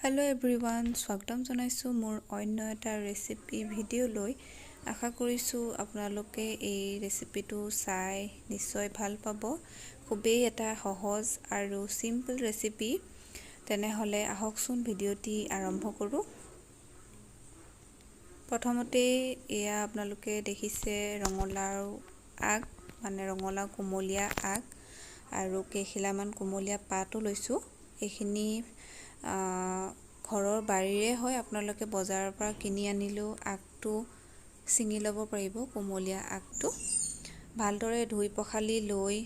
hello everyone स्वागतम जनाइছো মোৰ অন্য এটা ৰেচিপি ভিডিও লৈ আশা কৰিছো আপোনালোকে এই ৰেচিপিটো চাই নিশ্চয় ভাল পাব খুবেই এটা সহজ আৰু সিম্পল ৰেচিপি তেনেহলে আহকচোন ভিডিওটি আৰম্ভ কৰো প্ৰথমতে এয়া আপোনালোকে দেখিছে ৰঙলাও আগ মানে ৰঙলাও কোমলীয়া আগ আৰু কেখিলামান কোমলীয়া পাতো লৈছো এইখিনি ঘৰৰ বাৰীৰে হয় আপোনালোকে বজাৰৰ পৰা কিনি আনিলেও আগটো চিঙি ল'ব পাৰিব কোমলীয়া আগটো ভালদৰে ধুই পখালি লৈ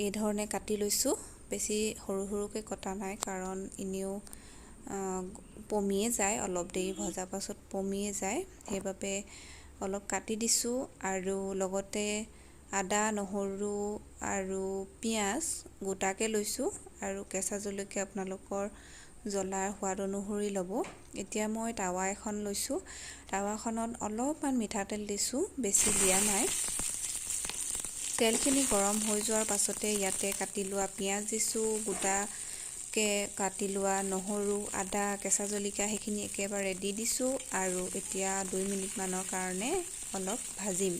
এই ধৰণে কাটি লৈছো বেছি সৰু সৰুকৈ কটা নাই কাৰণ ইনিও পমিয়ে যায় অলপ দেৰি ভজা পাছত পমিয়ে যায় সেইবাবে অলপ কাটি দিছো আৰু লগতে আদা নহৰু আৰু পিয়াজ গোটাকে লৈছো আৰু কেঁচা জলকীয়া আপোনালোকৰ জ্বলাৰ সোৱাদ অনুসৰি ল'ব এতিয়া মই তাৱা এখন লৈছো তাৱাখনত অলপমান মিঠাতেল দিছো বেছি দিয়া নাই তেলখিনি গৰম হৈ যোৱাৰ পাছতে ইয়াতে কাটি লোৱা পিয়াজ দিছো গোটাকে কাটি লোৱা নহৰু আদা কেঁচা জলকীয়া সেইখিনি একেবাৰে দি দিছো আৰু এতিয়া 2 মিনিট মানৰ কাৰণে অলপ ভাজিম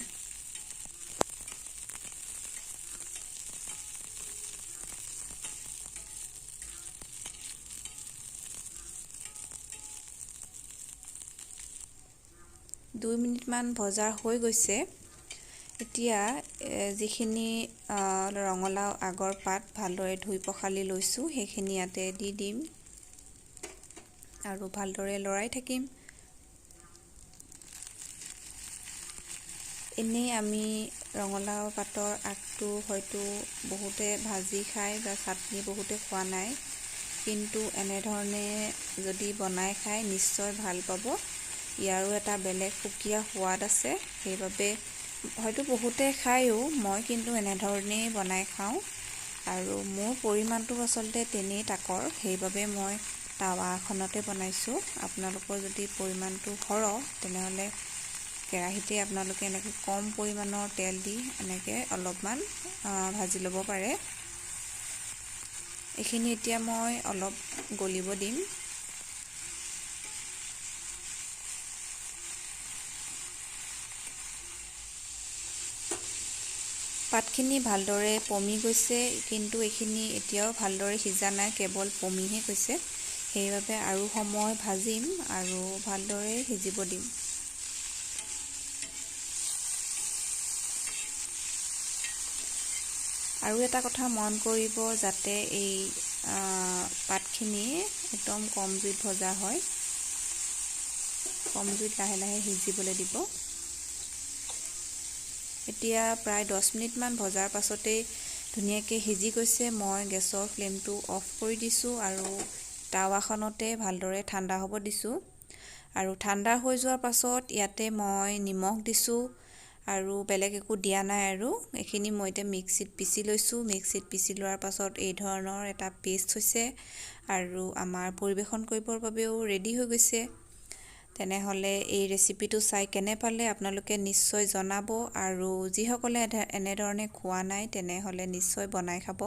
দুই মিনিট মান ভজা হৈ গৈছে এতিয়া যিখিনি ৰঙলাও আগৰ পাত ভালদৰে ধুই পখালি লৈছো সেইখিনি ইয়াতে দি দিম আৰু ভালদৰে লৰাই থাকিম এনে আমি ৰঙলাও পাতৰ আগটো হয়তো বহুতে ভাজি খায় বা চাটনি বহুতে খোৱা নাই কিন্তু এনে ধৰণে যদি বনাই খায় নিশ্চয় ভাল পাব ইয়াৰো এটা বেলেগ সুকীয়া সোৱাদ আছে সেইবাবে হয়তো বহুতে খায়ও মই কিন্তু এনে ধৰণেই বনাই খাওঁ আৰু মোৰ পৰিমাণটো আচলতে তেনেই তাকৰ সেইবাবে মই তাৱাখনতে বনাইছো আপোনালোকৰ যদি পৰিমাণটো সৰহ তেনেহলে কেৰাহীতে আপোনালোকে এনেকৈ কম পৰিমাণৰ তেল দি এনেকৈ অলপমান ভাজি ল'ব পাৰে এইখিনি এতিয়া মই অলপ গলিব দিম পাতখিনি ভালদৰে পমি গৈছে কিন্তু এইখিনি এতিয়াও ভালদৰে সিজা নাই কেৱল পমিহে গৈছে সেইবাবে আৰু সময় ভাজিম আৰু ভালদৰে সিজিব দিম আৰু এটা কথা মন কৰিব যাতে এই পাতখিনি একদম কম জুইত ভজা হয় কম জুইত লাহে লাহে সিজিবলৈ দিব এতিয়া প্ৰায় 10 মিনিট মান ভজাৰ পাছতে ধুনীয়াকৈ সিজি গৈছে মই গেছৰ ফ্লেমটো অফ কৰি দিছো আৰু তাৱাখনতে ভালদৰে ঠাণ্ডা হ'ব দিছো আৰু ঠাণ্ডা হৈ যোৱাৰ পাছত ইয়াতে মই নিমখ দিছো আৰু বেলেগ একো দিয়া নাই আৰু এইখিনি মই এতিয়া মিক্সিত পিচি লৈছো মিক্সিত পিচি লোৱাৰ পাছত এই ধৰণৰ এটা পেষ্ট হৈছে আৰু আমাৰ পৰিবেশন কৰিবৰ বাবেও ৰেডি হৈ গৈছে তেনেহলে এই ৰেচিপিটো চাই কেনে পালে আপোনালোকে নিশ্চয় জনাব আৰু যিসকলে এনে ধৰণে খোৱা নাই তেনেহলে নিশ্চয় বনাই খাব